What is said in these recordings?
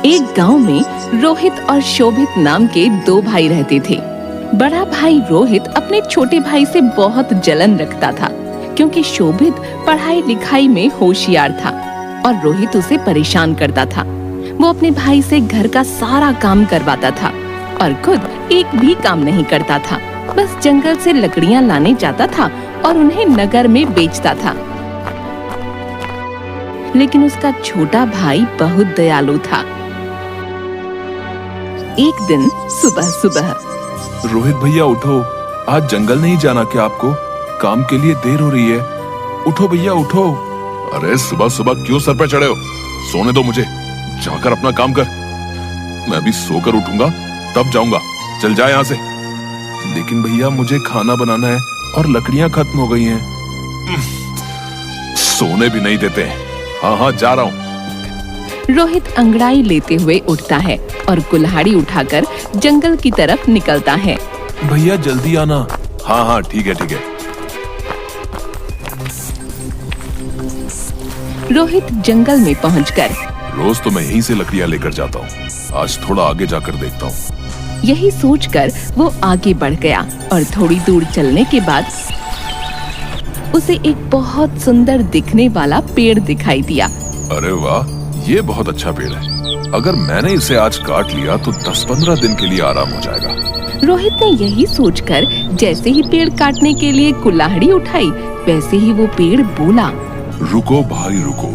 एक गांव में रोहित और शोभित नाम के दो भाई रहते थे। बड़ा भाई रोहित अपने छोटे भाई से बहुत जलन रखता था, क्योंकि शोभित पढ़ाई लिखाई में होशियार था और रोहित उसे परेशान करता था। वो अपने भाई से घर का सारा काम करवाता था और खुद एक भी काम नहीं करता था। बस जंगल से लकड़ियां लाने जाता था और उन्हें नगर में बेचता था। लेकिन उसका छोटा भाई बहुत दयालु था। एक दिन सुबह सुबह, रोहित भैया उठो, आज जंगल नहीं जाना क्या आपको? काम के लिए देर हो रही है। उठो भैया उठो। अरे सुबह सुबह क्यों सर पे चढ़े हो? सोने दो मुझे, जाकर अपना काम कर। मैं भी सोकर उठूंगा तब जाऊंगा। चल जा यहाँ से। लेकिन भैया मुझे खाना बनाना है और लकड़ियां खत्म हो गई हैं। सोने भी नहीं देते। हाँ जा रहा हूँ। रोहित अंगड़ाई लेते हुए उठता है और कुल्हाड़ी उठाकर जंगल की तरफ निकलता है। भैया जल्दी आना। हाँ ठीक है। रोहित जंगल में पहुंचकर, रोज तो मैं यहीं से लकड़ियां लेकर जाता हूँ, आज थोड़ा आगे जाकर देखता हूँ। यही सोचकर वो आगे बढ़ गया और थोड़ी दूर चलने के बाद उसे एक बहुत सुंदर दिखने वाला पेड़ दिखाई दिया। अरे वाह, ये बहुत अच्छा पेड़ है। अगर मैंने इसे आज काट लिया तो 10-15 दिन के लिए आराम हो जाएगा। रोहित ने यही सोचकर जैसे ही पेड़ काटने के लिए कुल्हाड़ी उठाई, वैसे ही वो पेड़ बोला, रुको भाई रुको,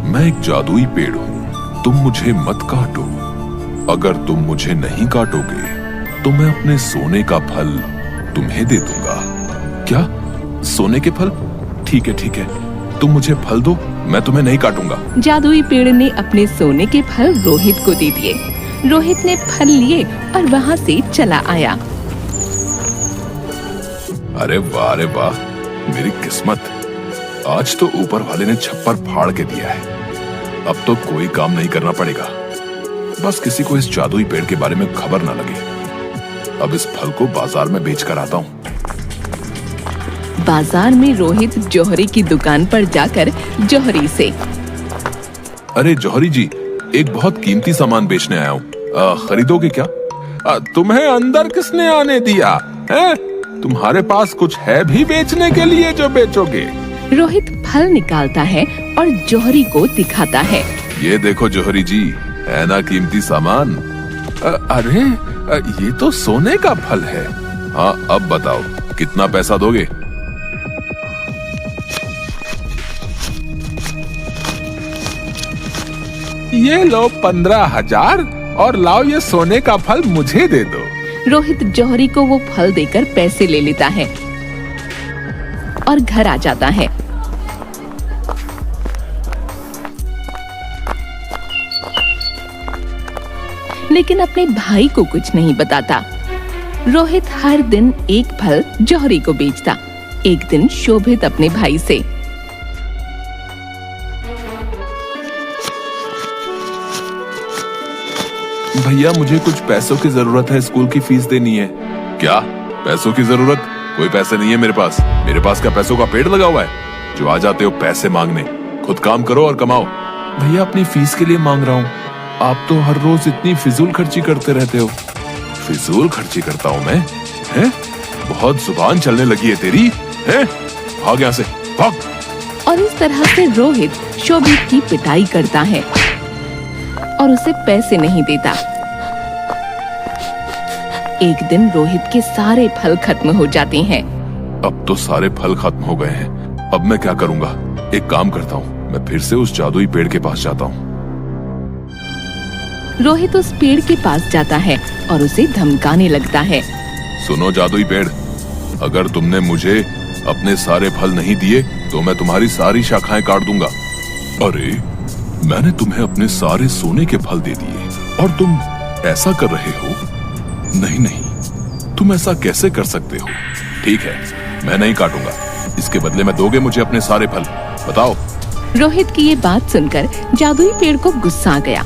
मैं एक जादुई पेड़ हूँ, तुम मुझे मत काटो। अगर तुम मुझे नहीं काटोगे तो मैं अपने सोने का फल तुम्हें दे दूंगा। क्या? सोने के फल? ठीक है, तुम मुझे फल दो, मैं तुम्हें नहीं काटूंगा। जादुई पेड़ ने अपने सोने के फल रोहित को दे दिए। रोहित ने फल लिए और वहाँ से चला आया। अरे वाह, मेरी किस्मत। आज तो ऊपर वाले ने छप्पर फाड़ के दिया है। अब तो कोई काम नहीं करना पड़ेगा। बस किसी को इस जादुई पेड़ के बारे में खबर ना लगे। अब इस फल को बाजार में बेच कर आता हूँ। बाजार में रोहित जौहरी की दुकान पर जाकर जौहरी से, अरे जौहरी जी, एक बहुत कीमती सामान बेचने आया हूँ, खरीदोगे क्या? तुम्हें अंदर किसने आने दिया है? तुम्हारे पास कुछ है भी बेचने के लिए जो बेचोगे? रोहित फल निकालता है और जौहरी को दिखाता है। ये देखो जौहरी जी, है ना कीमती सामान? अरे ये तो सोने का फल है। हाँ अब बताओ कितना पैसा दोगे? ये लो 15,000 और लाओ ये सोने का फल मुझे दे दो। रोहित जौहरी को वो फल देकर पैसे ले लेता है और घर आ जाता है। लेकिन अपने भाई को कुछ नहीं बताता। रोहित हर दिन एक फल जौहरी को बेचता। एक दिन शोभित अपने भाई से, भैया मुझे कुछ पैसों की जरूरत है, स्कूल की फीस देनी है। क्या? पैसों की जरूरत? कोई पैसे नहीं है मेरे पास। मेरे पास क्या पैसों का पेड़ लगा हुआ है जो आ जाते हो पैसे मांगने? खुद काम करो और कमाओ। भैया अपनी फीस के लिए मांग रहा हूँ। आप तो हर रोज इतनी फिजूल खर्ची करते रहते हो। फिजूल खर्ची करता हूँ मैं? हैं? बहुत जुबान चलने लगी है तेरी, हैं? भाग यहाँ से, भाग। और इस तरह से रोहित शोभित की पिटाई करता है और उसे पैसे नहीं देता। एक दिन रोहित के सारे फल खत्म हो जाते हैं। अब तो सारे फल खत्म हो गए हैं। अब मैं क्या करूँगा? एक काम करता हूँ, मैं फिर से उस जादुई पेड़ के पास जाता हूँ। रोहित उस पेड़ के पास जाता है और उसे धमकाने लगता है। सुनो जादुई पेड़, अगर तुमने मुझे अपने सारे फल नहीं दिए तो मैं तुम्हारी सारी शाखाएं काट दूंगा। अरे मैंने तुम्हें अपने सारे सोने के फल दे दिए और तुम ऐसा कर रहे हो? नहीं, तुम ऐसा कैसे कर सकते हो? ठीक है, मैं नहीं काटूंगा। इसके बदले में दोगे मुझे अपने सारे फल? बताओ। रोहित की ये बात सुनकर जादुई पेड़ को गुस्सा आ गया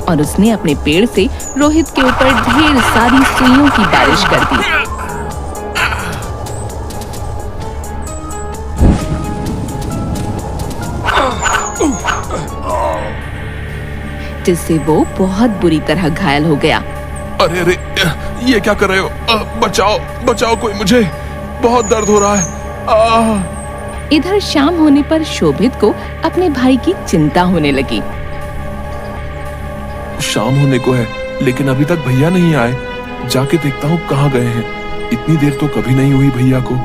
और उसने अपने पेड़ से रोहित के ऊपर ढेर सारी सुइयों की बारिश कर दी। जिससे वो बहुत बुरी तरह घायल हो गया। अरे अरे, ये क्या कर रहे हो? बचाओ बचाओ, कोई मुझे, बहुत दर्द हो रहा है। इधर शाम होने पर शोभित को अपने भाई की चिंता होने लगी। शाम होने को है, लेकिन अभी तक भैया नहीं आए। जाके देखता हूँ कहाँ गए हैं। इतनी देर तो कभी नहीं हुई भैया को।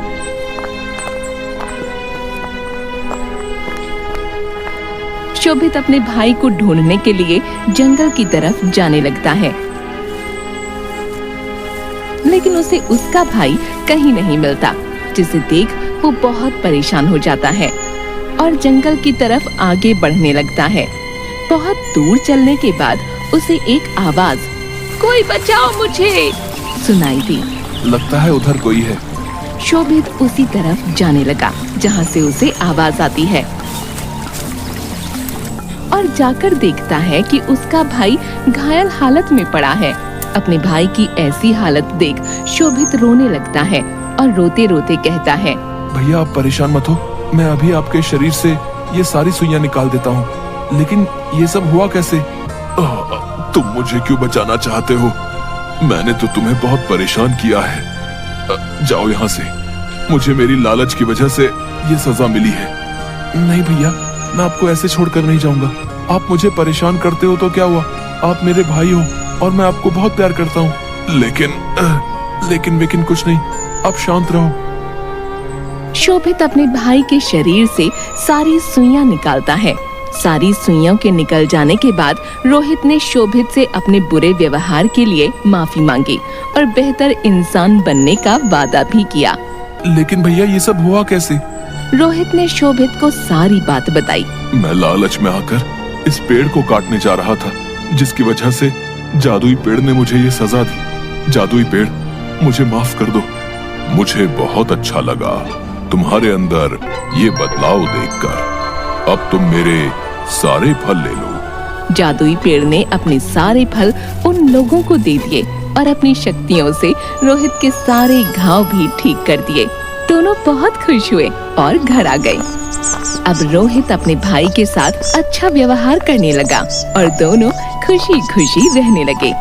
शोभित अपने भाई को ढूंढने के लिए जंगल की तरफ जाने लगता है, लेकिन उसे उसका भाई कहीं नहीं मिलता, जिसे देख वो बहुत परेशान हो जाता है और जंगल की तरफ आगे बढ़ने लगता है। बहुत दूर चलने के बाद उसे एक आवाज, कोई बचाओ मुझे, सुनाई दी। लगता है उधर कोई है। शोभित उसी तरफ जाने लगा जहाँ से उसे आवाज आती है और जाकर देखता है कि उसका भाई घायल हालत में पड़ा है। अपने भाई की ऐसी हालत देख शोभित रोने लगता है और रोते रोते कहता है, भैया आप परेशान मत हो, मैं अभी आपके शरीर से ये सारी सुइयां निकाल देता हूँ। लेकिन ये सब हुआ कैसे? तुम मुझे क्यों बचाना चाहते हो? मैंने तो तुम्हें बहुत परेशान किया है। जाओ यहाँ से, मुझे मेरी लालच की वजह से ये सजा मिली है। नहीं भैया, मैं आपको ऐसे छोड़कर नहीं जाऊंगा। आप मुझे परेशान करते हो तो क्या हुआ, आप मेरे भाई हो और मैं आपको बहुत प्यार करता हूँ। लेकिन कुछ नहीं, आप शांत रहो। शोभित अपने भाई के शरीर से सारी सुइयां निकालता है। सारी सुइयों के निकल जाने के बाद रोहित ने शोभित से अपने बुरे व्यवहार के लिए माफी मांगी और बेहतर इंसान बनने का वादा भी किया। लेकिन भैया ये सब हुआ कैसे? रोहित ने शोभित को सारी बात बताई। मैं लालच में आकर इस पेड़ को काटने जा रहा था, जिसकी वजह से जादुई पेड़ ने मुझे ये सजा दी। जादुई पेड़, मुझे माफ कर दो। मुझे बहुत अच्छा लगा तुम्हारे अंदर ये बदलाव देखकर। अब तुम मेरे सारे फल ले लो। जादुई पेड़ ने अपने सारे फल उन लोगों को दे दिए और अपनी शक्तियों से रोहित के सारे घाव भी ठीक कर दिए। दोनों बहुत खुश हुए और घर आ गए। अब रोहित अपने भाई के साथ अच्छा व्यवहार करने लगा और दोनों खुशी खुशी रहने लगे।